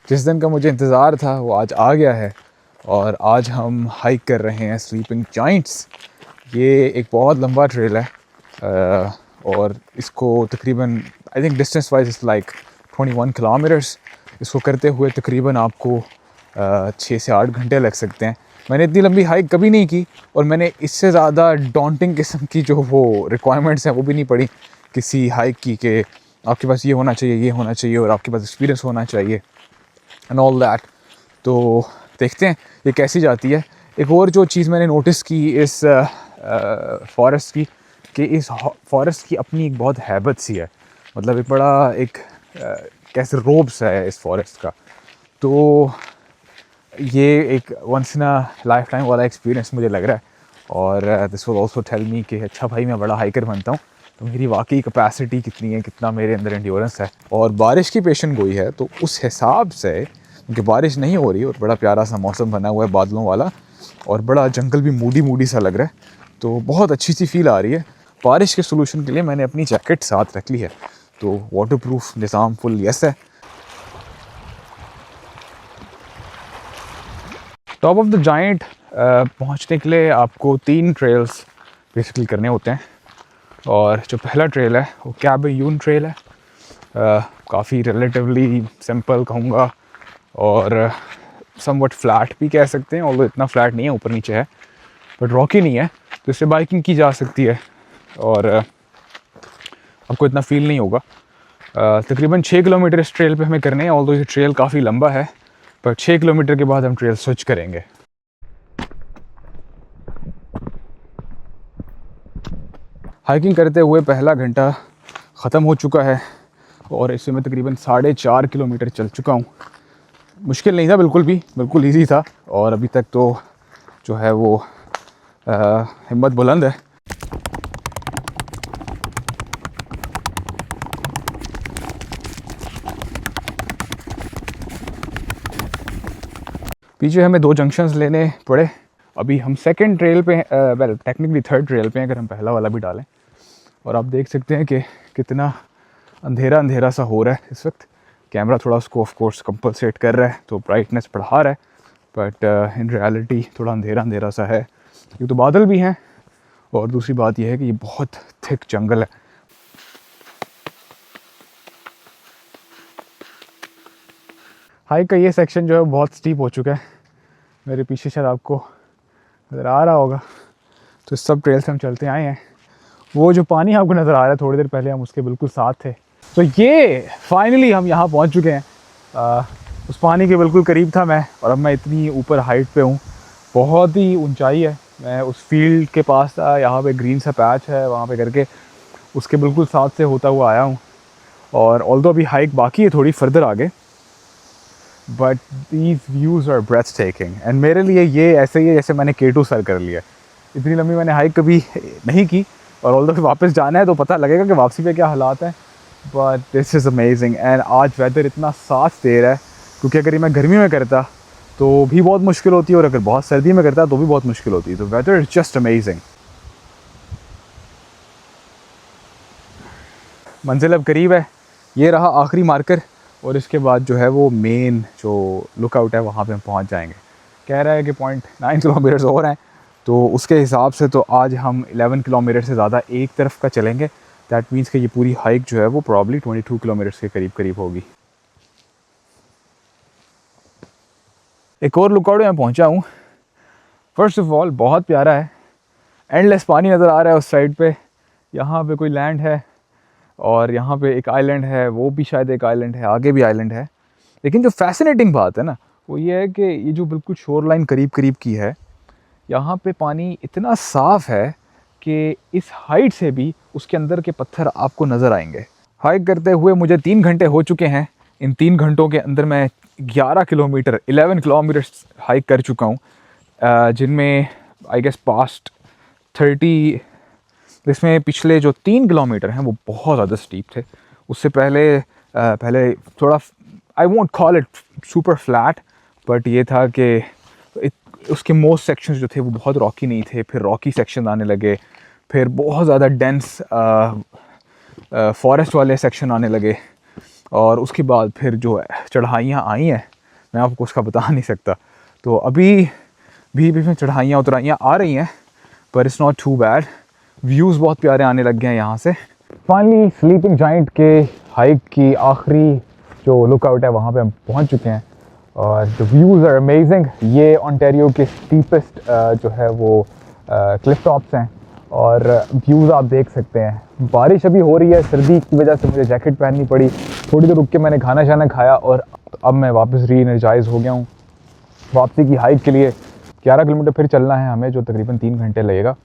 जिस दिन का मुझे इंतज़ार था वो आज आ गया है और आज हम हाइक कर रहे हैं स्लीपिंग जॉइंट्स। ये एक बहुत लंबा ट्रेल है और इसको तकरीबन I think distance wise is like 21 kilometres. इसको करते हुए तकरीबन आपको 6 से 8 घंटे लग सकते हैं। मैंने इतनी लंबी हाइक कभी नहीं की और मैंने इससे ज़्यादा डॉन्टिंग किस्म की जो वो रिक्वायरमेंट्स हैं वो भी नहीं पड़ी किसी हाइक की कि आपके पास ये होना चाहिए, ये होना चाहिए और आपके पास एक्सपीरियंस होना चाहिए एंड ऑल दैट। तो देखते हैं ये कैसी जाती है। एक और जो चीज़ मैंने नोटिस की इस फॉरेस्ट की कि इस फॉरेस्ट की अपनी एक बहुत हैबत सी है, मतलब एक बड़ा एक कैसे रोब्स है इस फॉरेस्ट का। तो ये एक once in a lifetime वाला एक्सपीरियंस मुझे लग रहा है और this will also tell me कि अच्छा भाई मैं बड़ा हाइकर बनता हूँ तो मेरी वाकई कैपेसिटी कितनी है, कितना मेरे अंदर एंड्योरेंस है। और बारिश की पेशन गोई है तो उस हिसाब से क्योंकि बारिश नहीं हो रही और बड़ा प्यारा सा मौसम बना हुआ है बादलों वाला और बड़ा जंगल भी मूडी मूडी सा लग रहा है, तो बहुत अच्छी सी फील आ रही है। बारिश के सोल्यूशन के लिए मैंने अपनी जैकेट साथ रख ली है, तो वाटरप्रूफ निज़ाम फुल यस है। टॉप ऑफ द जाइंट पहुंचने के लिए आपको 3 ट्रेल्स बेसिकली करने होते हैं और जो पहला ट्रेल है वो कैबयून ट्रेल है। काफ़ी रिलेटिवली सिंपल कहूँगा और समवट फ्लैट भी कह सकते हैं, और इतना फ्लैट नहीं है, ऊपर नीचे है बट रॉकी नहीं है, तो इससे बाइकिंग की जा सकती है और आपको इतना फील नहीं होगा। तकरीबन 6 किलोमीटर इस ट्रेल पे हमें करने हैं, ऑल्दो ये ट्रेल काफ़ी लंबा है पर 6 किलोमीटर के बाद हम ट्रेल स्विच करेंगे। हाइकिंग करते हुए पहला घंटा ख़त्म हो चुका है और इससे मैं तकरीबन 4.5 किलोमीटर चल चुका हूँ। मुश्किल नहीं था बिल्कुल भी, बिल्कुल इजी था और अभी तक तो जो है वो हिम्मत बुलंद है। पीछे हमें 2 जंक्शंस लेने पड़े। अभी हम सेकंड ट्रेल पे वेल टेक्निकली थर्ड ट्रेल पे हैं अगर हम पहला वाला भी डालें, और आप देख सकते हैं कि कितना अंधेरा अंधेरा सा हो रहा है इस वक्त। कैमरा थोड़ा उसको ऑफ कोर्स कंपलसेट कर रहा है तो ब्राइटनेस बढ़ा रहा है, बट इन रियलिटी थोड़ा अंधेरा अंधेरा सा है। एक तो बादल भी हैं और दूसरी बात यह है कि ये बहुत थिक जंगल है। हाइक का ये सेक्शन जो है बहुत स्टीप हो चुका है। मेरे पीछे शायद आपको नज़र आ रहा होगा, तो इस सब ट्रेल से हम चलते आए हैं। वो जो पानी आपको नज़र आ रहा है थोड़ी देर पहले हम उसके बिल्कुल साथ थे। तो ये फाइनली हम यहाँ पहुँच चुके हैं। उस पानी के बिल्कुल करीब था मैं और अब मैं इतनी ऊपर हाइट पे हूँ, बहुत ही ऊंचाई है। मैं उस फील्ड के पास था, यहाँ पे ग्रीन सा पैच है वहाँ पे करके उसके बिल्कुल साथ से होता हुआ आया हूँ और ऑल्दो अभी हाइक बाकी है थोड़ी फर्दर आगे, but these views are breathtaking. And मेरे लिए ये ऐसे ही है जैसे मैंने K2 सर कर लिया। इतनी लंबी मैंने हाइक कभी नहीं की और ऑल्दो वापस जाना है तो पता लगेगा कि वापसी पे क्या हालात हैं, but this is amazing. And आज वेदर इतना साथ दे रहा है क्योंकि अगर ये मैं गर्मी में करता तो भी बहुत मुश्किल होती है और अगर बहुत सर्दी में करता तो भी बहुत मुश्किल होती है। तो वेदर इज़ जस्ट अमेजिंग। मंजिल अब करीब है, ये रहा आखिरी मार्कर और इसके बाद जो है वो मेन जो लुकआउट है वहाँ पे हम पहुँच जाएंगे। कह रहा है कि 0.9 किलोमीटर्स और हैं, तो उसके हिसाब से तो आज हम 11 किलोमीटर से ज़्यादा एक तरफ का चलेंगे। दैट मीन्स कि ये पूरी हाइक जो है वो प्रॉब्ली 22 किलोमीटर्स के करीब करीब होगी। एक और लुकआउट में पहुँचा हूँ। फर्स्ट ऑफ ऑल बहुत प्यारा है, एंडलेस पानी नज़र आ रहा है उस साइड पे। यहाँ पे कोई लैंड है और यहाँ पे एक आइलैंड है, वो भी शायद एक आइलैंड है, आगे भी आइलैंड है। लेकिन जो फैसिनेटिंग बात है ना वो ये है कि ये जो बिल्कुल शोर लाइन करीब करीब की है, यहाँ पे पानी इतना साफ़ है कि इस हाइट से भी उसके अंदर के पत्थर आपको नज़र आएंगे। हाइक करते हुए मुझे 3 घंटे हो चुके हैं। इन 3 घंटों के अंदर मैं 11 किलोमीटर हाइक कर चुका हूँ, जिनमें आई गेस पास्ट 30, इसमें पिछले जो 3 किलोमीटर हैं वो बहुत ज़्यादा स्टीप थे। उससे पहले थोड़ा I won't call it super flat, but ये था कि उसके मोस्ट सेक्शंस जो थे वो बहुत रॉकी नहीं थे, फिर रॉकी सेक्शन आने लगे, फिर बहुत ज़्यादा डेंस फॉरेस्ट वाले सेक्शन आने लगे और उसके बाद फिर जो चढ़ाइयाँ आई हैं मैं आपको उसका बता नहीं सकता। तो अभी भी में चढ़ाइयाँ उतराइयाँ आ रही हैं, पर it's not too bad. Views बहुत प्यारे आने लग गए हैं यहाँ से। फाइनली स्लीपिंग जाइंट के हाइक की आखिरी जो लुकआउट है वहाँ पे हम पहुँच चुके हैं और द व्यूज़ आर अमेजिंग। ये ओंटारियो के स्टीपेस्ट जो है वो क्लिफ टॉप्स हैं और व्यूज़ आप देख सकते हैं। बारिश अभी हो रही है, सर्दी की वजह से मुझे जैकेट पहननी पड़ी। थोड़ी देर रुक के मैंने खाना शाना खाया और अब मैं वापस री एनर्जाइज हो गया हूँ वापसी की हाइक के लिए। 11 किलोमीटर फिर चलना है हमें, जो तकरीबन 3 घंटे लगेगा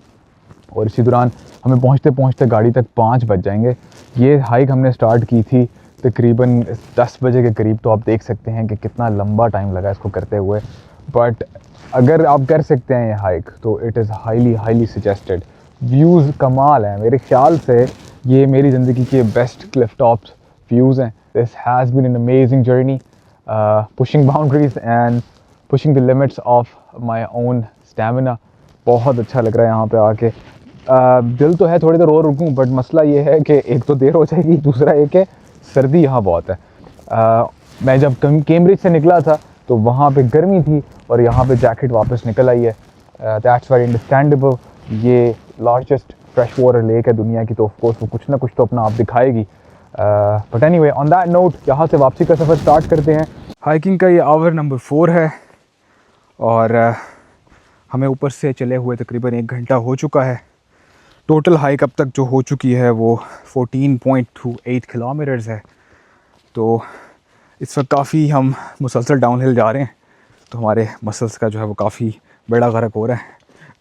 और इसी दौरान हमें पहुँचते पहुँचते गाड़ी तक 5 बज जाएंगे। ये हाइक हमने स्टार्ट की थी तकरीबन 10 बजे के करीब, तो आप देख सकते हैं कि कितना लंबा टाइम लगा इसको करते हुए। बट अगर आप कर सकते हैं ये हाइक तो it is highly suggested. Views कमाल हैं, मेरे ख्याल से ये मेरी ज़िंदगी के बेस्ट क्लिफ टॉप्स व्यूज़ हैं। This has been an amazing journey, pushing boundaries and pushing the limits of my own stamina. बहुत अच्छा लग रहा है यहाँ पे आके। दिल तो है थोड़ी देर और रुकूँ, बट मसला ये है कि एक तो देर हो जाएगी, दूसरा एक है सर्दी यहाँ बहुत है। मैं जब कैम्ब्रिज से निकला था तो वहाँ पे गर्मी थी और यहाँ पे जैकेट वापस निकल आई है। That's very understandable. ये लार्जेस्ट फ्रेश वाटर लेक है दुनिया की, तो ऑफ कोर्स वो कुछ ना कुछ तो अपना आप दिखाएगी। But anyway, on that note यहाँ से वापसी का सफ़र स्टार्ट करते हैं। हाइकिंग का ये आवर नंबर 4 है और हमें ऊपर से चले हुए तकरीबन 1 घंटा हो चुका है। टोटल हाइक अब तक जो हो चुकी है वो 14.28 किलोमीटर्स है। तो इस वक्त काफ़ी हम मुसलसल डाउनहिल जा रहे हैं, तो हमारे मसल्स का जो है वो काफ़ी बड़ा गर्क हो रहा है।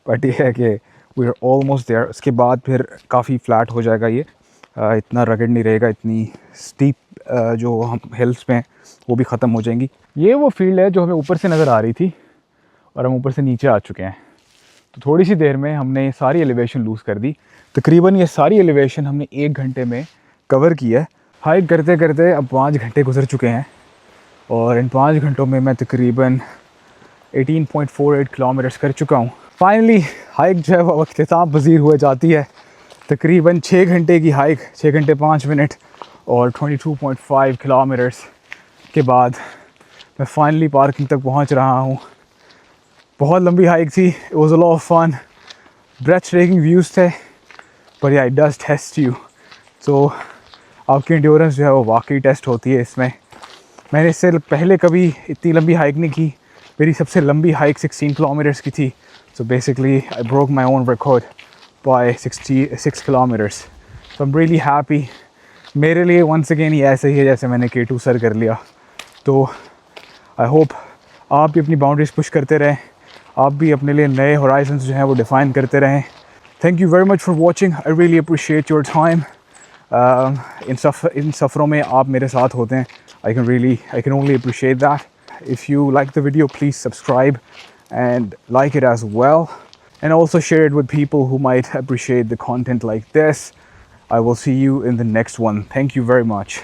बट ये है कि वी आर ऑलमोस्ट देयर। उसके बाद फिर काफ़ी फ्लैट हो जाएगा ये, इतना रगड़ नहीं रहेगा, इतनी स्टीप जो हम हिल्स में वो भी ख़त्म हो जाएंगी। ये वो फील्ड है जो हमें ऊपर से नज़र आ रही थी और हम ऊपर से नीचे आ चुके हैं। तो थोड़ी सी देर में हमने सारी एलिवेशन लूज़ कर दी। तकरीबन ये सारी एलिवेशन हमने 1 घंटे में कवर की है। हाइक करते करते अब 5 घंटे गुजर चुके हैं और इन 5 घंटों में मैं तकरीबन 18.48 किलोमीटर्स कर चुका हूँ। फाइनली हाइक जो है वो इख्तिताम पज़ीर हुए जाती है। तकरीबन 6 घंटे की हाइक, 6 घंटे 5 मिनट और 22.5 किलोमीटर्स के बाद मैं फाइनली पार्किंग तक पहुँच रहा हूँ। बहुत लंबी हाइक थी, it was a lot of fun, breath breaking views थे, पर yeah it does test you. So आपकी एंड्योरेंस जो है वो वाकई टेस्ट होती है इसमें। मैंने इससे पहले कभी इतनी लंबी हाइक नहीं की, मेरी सबसे लंबी हाइक 16 किलोमीटर्स की थी। So basically I broke my own record by 66 kilometres. So I am really happy. मेरे लिए वंस अगेन ये ऐसे ही है जैसे मैंने K2 सर कर लिया। तो आई होप आप भी अपनी बाउंड्रीज पुश करते रहें, आप भी अपने लिए नए होराइजन्स जो हैं वो डिफ़ाइन करते रहें। Thank you very much for watching, I really appreciate your time. इन सफ़रों में आप मेरे साथ होते हैं, I can only appreciate that. If you like the video, please subscribe and like it as well, and also share it with people who might appreciate the content like this. I will see you in the next one. Thank you very much.